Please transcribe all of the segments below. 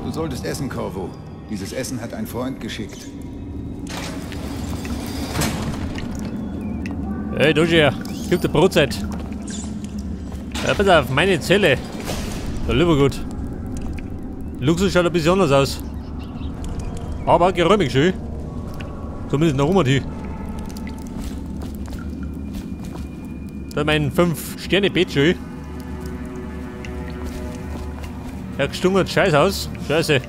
Du solltest essen, Corvo. Dieses Essen hat ein Freund geschickt. Hey, Dozier, gib dir Brotzeit. Pass auf, meine Zelle. Da lieber gut. Luxus schaut ein bisschen anders aus. Aber geräumig schön. Zumindest nach oben hier. Da mein 5-Sterne-Bett schön. Ja, gestungert Scheiß aus. Scheiße.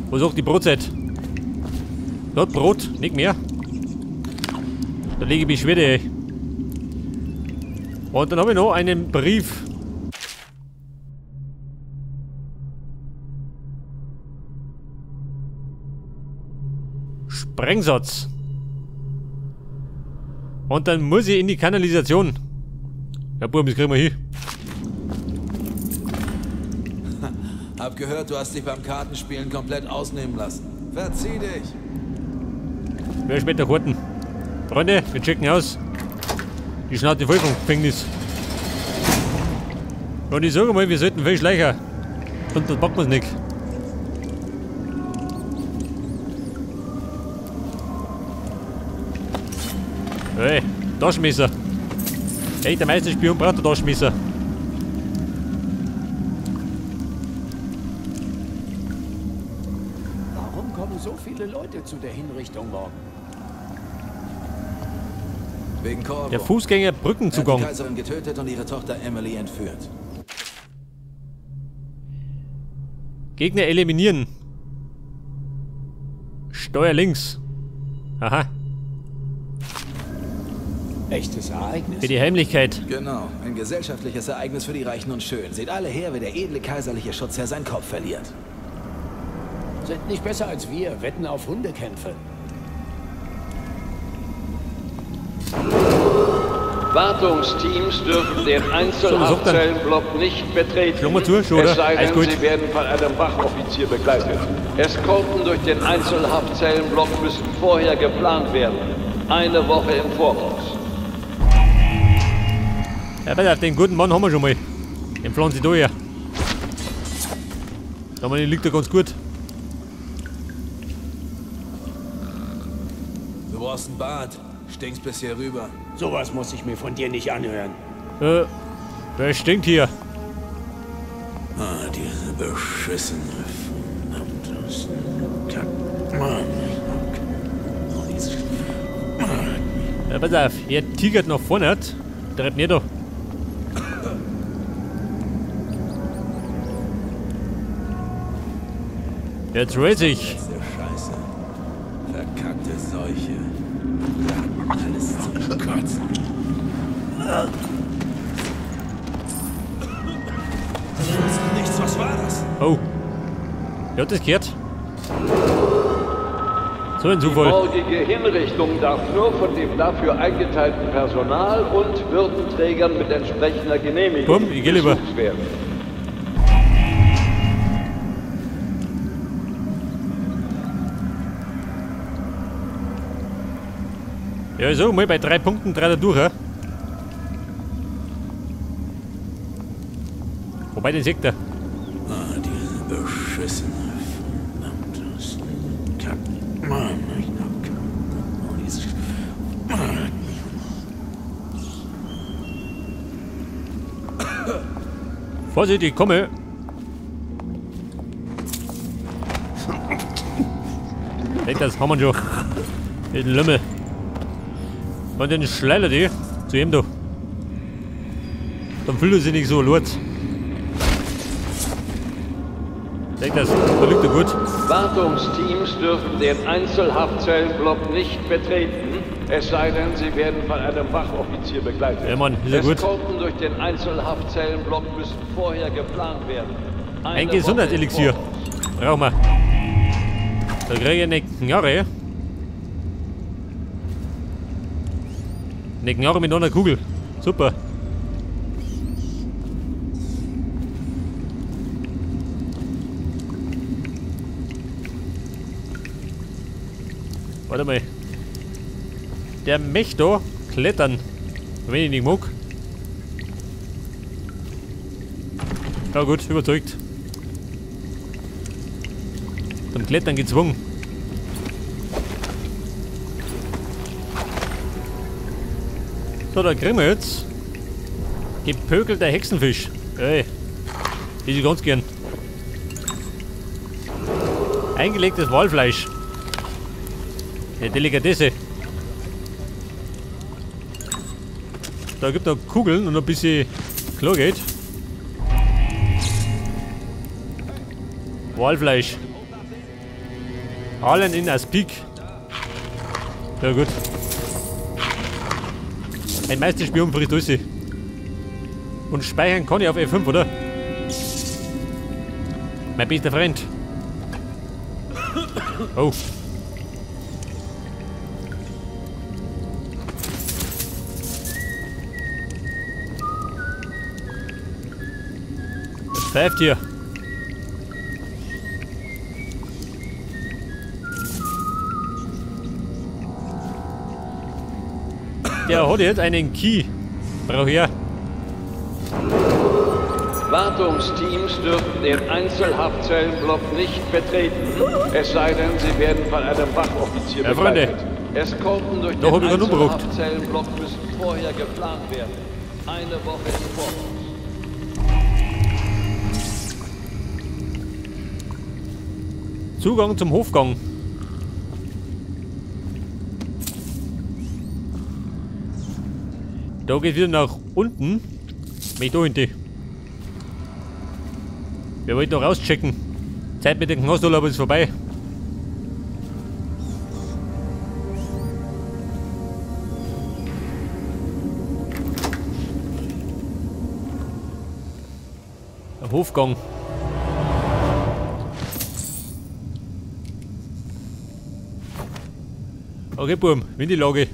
Wo ist auch die Brotzeit? Dort Brot, nicht mehr. Da lege ich mich Schwede, ey. Und dann habe ich noch einen Brief. Sprengsatz. Und dann muss ich in die Kanalisation. Ja, Buben, das kriegen wir hin. Hab gehört, du hast dich beim Kartenspielen komplett ausnehmen lassen. Verzieh dich! Wer später Karten? Freunde, wir checken aus. Die Schnauze voll vom Gefängnis. Und ich sage mal, wir sollten viel schleicher. Und das packen wir es nicht. Hey, Taschenmesser. Hey, der Meisterspion braucht ein Taschenmesser. Warum kommen so viele Leute zu der Hinrichtung morgen? Wegen Corvo. Der Fußgänger Er hat Brückenzugang. die Kaiserin getötet und ihre Tochter Emily entführt. Gegner eliminieren. Steuer links. Aha, Echtes Ereignis. für die Heimlichkeit. Genau, ein gesellschaftliches Ereignis für die Reichen und Schönen. Seht alle her, wie der edle kaiserliche Schutzherr seinen Kopf verliert. Sind nicht besser als wir, wetten auf Hundekämpfe. Wartungsteams dürfen den Einzelhaftzellenblock nicht betreten, Schau mal zu, schon, oder? es sei Alles denn, gut. sie werden von einem Wachoffizier begleitet. Eskorten durch den Einzelhaftzellenblock müssen vorher geplant werden. Eine Woche im Voraus. Ja, pass auf, den guten Mann haben wir schon mal. Den pflanzen sie da her. Da liegt er ganz gut. Du brauchst ein Bad. Stinkst bis hier rüber. Sowas muss ich mir von dir nicht anhören. Wer stinkt hier? Ah, diese beschissene, verdammte Kack. Mann. Oh, diese Ja, pass auf, er tigert nach vorne. Treibt nicht da. Jetzt race ich. Scheiße. Verkackte Seuche. Alles zum Kotzen. Nichts, was war das? Oh. Wer hat das gehört? So ein Die Zufall. morgige Hinrichtung darf nur von dem dafür eingeteilten Personal und Würdenträgern mit entsprechender Genehmigung Bumm, ich geh lieber. besucht werden. Ja, so, mal bei 3 Punkten 3 da durch, ja? Wobei, den sieht er. Ah, diese beschissene, verdammte Kack. Mann, ich hab oh, diese Vorsicht, ich komme. Denk, das haben wir schon. Den Lümmel. Und den schleiler die zu ihm da. Dann fühlt er sich nicht so laut. Denk, das da liegt er gut. Wartungsteams dürfen den Einzelhaftzellenblock nicht betreten, es sei denn, sie werden von einem Wachoffizier begleitet. Ja, Mann, ist ja gut. Eskorten durch den Einzelhaftzellenblock müssen vorher geplant werden. Ein Gesundheitselixier. Rauch mal. Da kriege ich eine Knarre. Eine Knarre mit einer Kugel. Super. Warte mal. Der möchte da klettern. Wenn ich nicht mag. Ja gut, überzeugt. Zum Klettern gezwungen. So, da kriegen wir jetzt gepökelter Hexenfisch. Ey, die ich ganz gern. Eingelegtes Walfleisch. Eine Delikatesse. Da gibt es noch Kugeln und ein bisschen Chlorgeld. Walfleisch. Allen in Aspik. Ja gut. Ein Meisterspion frisst alles. Und speichern kann ich auf F5, oder? Mein bester Freund. Oh. Das pfeift hier. Der hat jetzt einen Key. Brauch her. Wartungsteams dürfen den Einzelhaftzellenblock nicht betreten, es sei denn, sie werden von einem Wachoffizier begleitet. Eskorten durch den Einzelhaftzellenblock müssen vorher geplant werden. Eine Woche im Voraus. Zugang zum Hofgang. Da geht wieder nach unten. Mich da hinten. Wir wollten noch rauschecken. Zeit mit dem Knasturlaub ist vorbei. Der Hofgang. Okay, Burm, Windlage.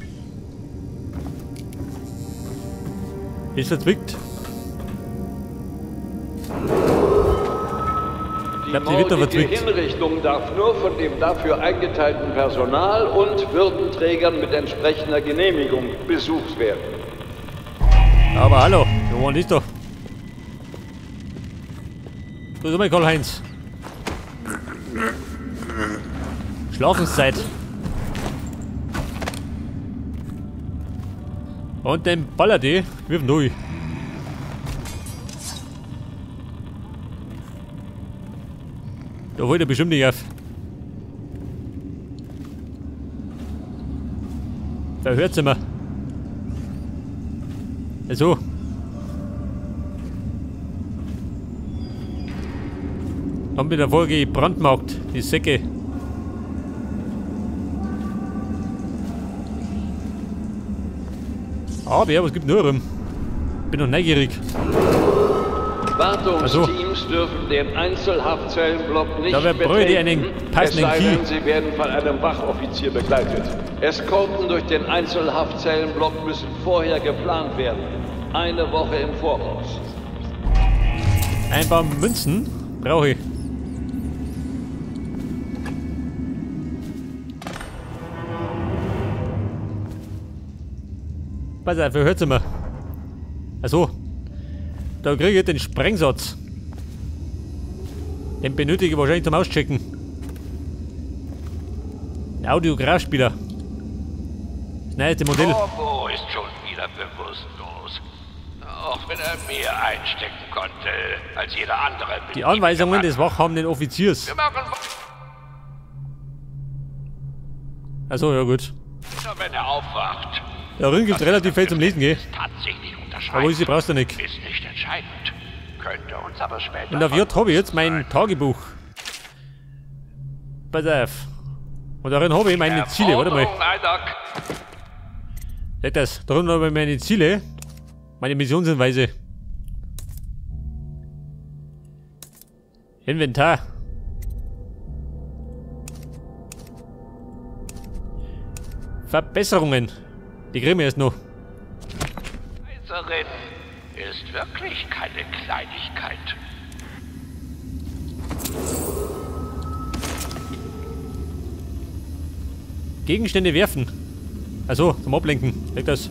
Ist verzwickt. Die morgige Hinrichtung darf nur von dem dafür eingeteilten Personal und Würdenträgern mit entsprechender Genehmigung besucht werden. Aber hallo, wo ist doch? Du bist mal Karl-Heinz. Schlafenszeit. Und den ballert die, wirf neu. Da holt er bestimmt nicht auf. Da hört's immer. Also. Haben wir davor gebrandmarkt, die Säcke. Aber was gibt nur rum? Bin noch neugierig. Wartungsteams dürfen den Einzelhaftzellenblock nicht da betreten, einen passenden es sei Key. denn, sie werden von einem Wachoffizier begleitet. Eskorten durch den Einzelhaftzellenblock müssen vorher geplant werden. Eine Woche im Voraus. Ein paar Münzen brauche ich. Pass auf, hört's immer. Achso. Da kriege ich den Sprengsatz. Den benötige ich wahrscheinlich zum Auschecken. Ein Audiografspieler. Das neueste Modell. Corvo ist schon wieder bewusstlos. Auch wenn er mehr einstecken konnte als jeder andere. Die Anweisungen des wachhabenden Offiziers. Wir machen Achso, ja gut. nur, wenn er aufwacht. Darin gibt es relativ viel zum Lesen, gell? Tatsächlich unterscheiden. Aber sie brauchst du nicht. Ist nicht entscheidend. Könnte uns aber später. Und auf J habe ich jetzt mein Tagebuch. Pass auf. Und darin habe ich meine Ziele. Warte mal. Seht das? Darin habe ich meine Ziele. Meine Missionshinweise. Inventar. Verbesserungen. Die kriegen wir erst noch. Kaiserin ist wirklich keine Kleinigkeit. Gegenstände werfen. Also zum Ablenken. Weg das.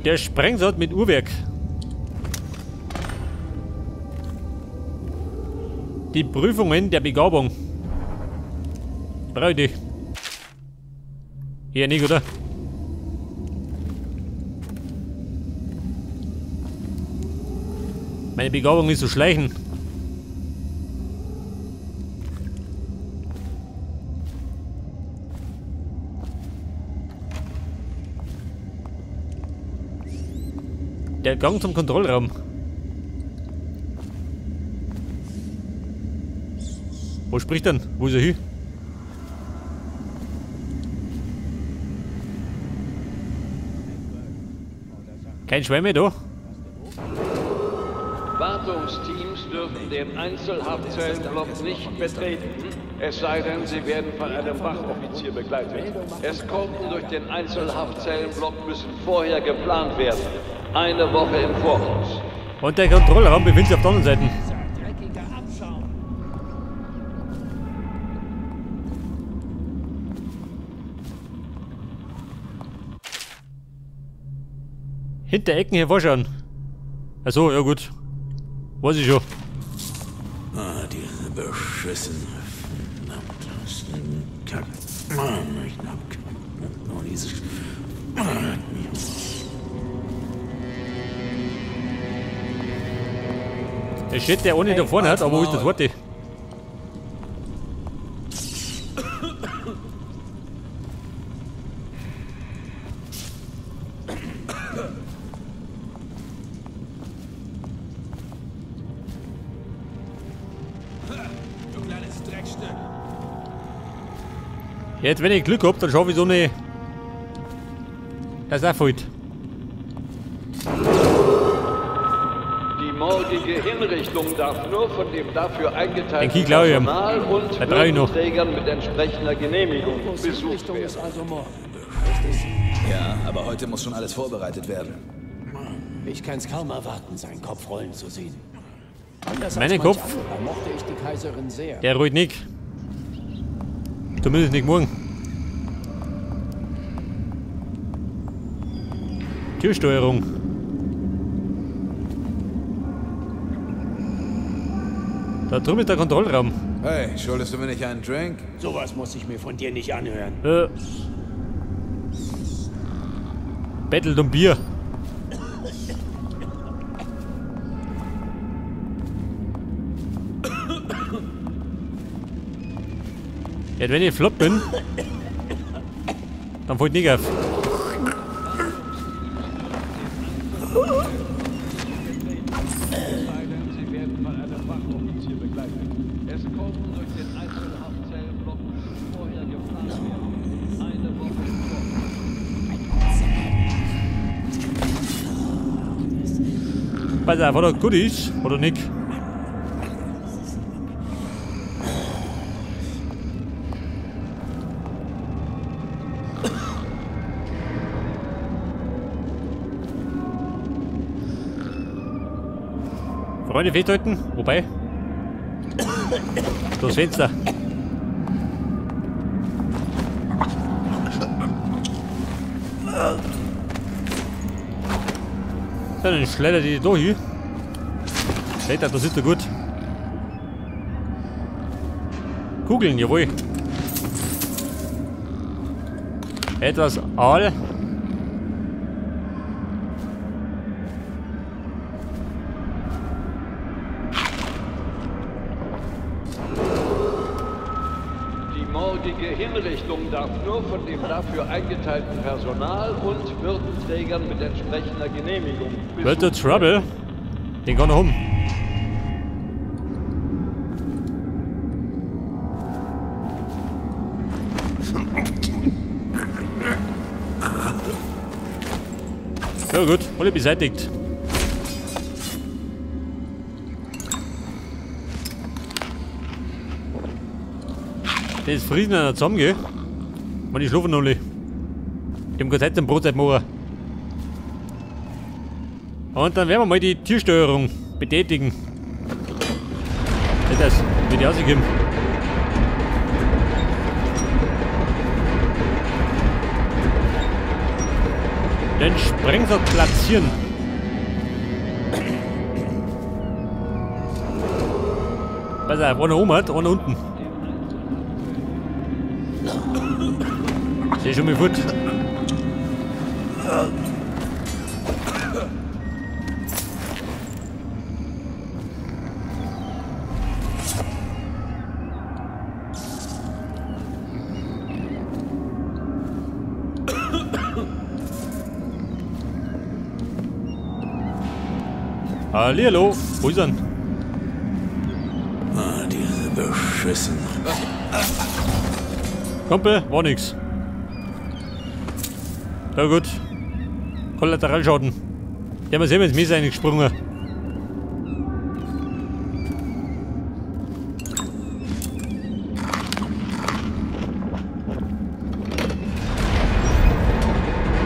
Der Sprengsatz mit Uhrwerk. Die Prüfungen der Begabung. Brauche ich die. Hier nicht, oder? Meine Begabung ist zu schleichen. Der Gang zum Kontrollraum. Wo spricht denn? Wo ist er hin? Kein Schwein mehr da? Wartungsteams dürfen den Einzelhaftzellenblock nicht betreten, es sei denn, sie werden von einem Wachoffizier begleitet. Eskorten durch den Einzelhaftzellenblock müssen vorher geplant werden. Eine Woche im Voraus. Und der Kontrollraum befindet sich auf der anderen Seite. Hinter Ecken hervorschauen. Achso, ja gut. Weiß ich schon. Ah, diese beschissen. Kack. Mann, ich hab. Oh, dieses. Der Shit, der ohne da vorne hat, aber wo ist das Wort? Jetzt, wenn ich Glück hab, dann schaffe ich so eine. Das ist auch fällt. Die morgige Hinrichtung darf nur von dem dafür eingeteilten glaube ich. Personal und Da brauche ich noch. Würdenträgern mit entsprechender Genehmigung besucht werden. ist also morgen. Ja, aber heute muss schon alles vorbereitet werden. Ich kann's kaum erwarten, seinen Kopf rollen zu sehen. Anders Meinen als manch Kopf? anderer mochte ich die Kaiserin sehr. Der ruht nicht. Zumindest nicht morgen. Türsteuerung. Da drüben ist der Kontrollraum. Hey, schuldest du mir nicht einen Drink? Sowas muss ich mir von dir nicht anhören. Bettelt um Bier. Ja, wenn ich flott bin, dann fällt nicht auf. Sie werden von einem Wachoffizier begleitet. Eskorten durch den Einzelhaftzellenblock müssen vorher geplant werden. Eine Woche im Voraus. Pass auf, oder gut ist, oder nicht? Freunde festhalten, wobei. Das Fenster. Dann schleudert die da hin. Schleudert, das ist doch gut. Kugeln, jawohl. Etwas Aal. Die morgige Hinrichtung darf nur von dem dafür eingeteilten Personal und Würdenträgern mit entsprechender Genehmigung Wird der Trouble? Den kann er um. Ja gut, alle beseitigt. Das ist Frieden an der zusammen, gell? Und die schlafen alle. Die haben keine Zeit zum Brotzeit machen. Und dann werden wir mal die Türsteuerung betätigen. Das wird die rausgegeben. Den Sprengstock platzieren. Pass auf, einer oben hat, einer unten. Seh schon mal gut. Hallihallo, wo ist er? Ah, diese beschissen. Kumpel, war nix. Ja gut. Kollateralschaden. Die haben wir selber ins Messer eingesprungen.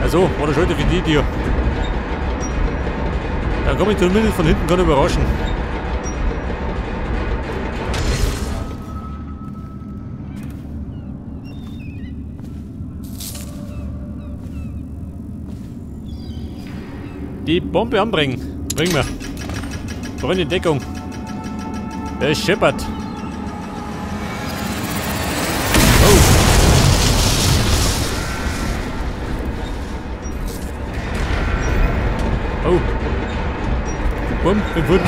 Also, war das heute für die Tür. Da komme ich zumindest von hinten gar nicht überraschen. Die Bombe anbringen. Bring mir. Brauche in Deckung. Es scheppert. Oh. Oh. Bumm, bin gut.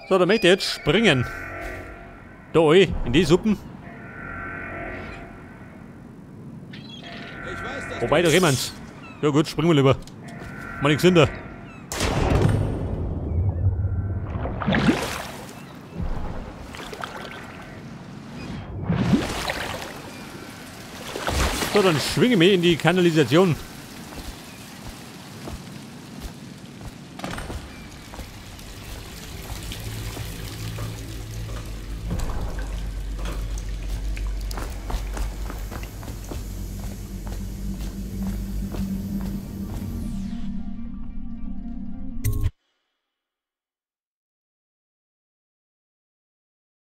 So, dann möchte ich jetzt springen. Da in die Suppen. Wobei, da jemand. Ja gut, springen wir lieber. Mal nichts hinter. So, dann schwinge mich in die Kanalisation.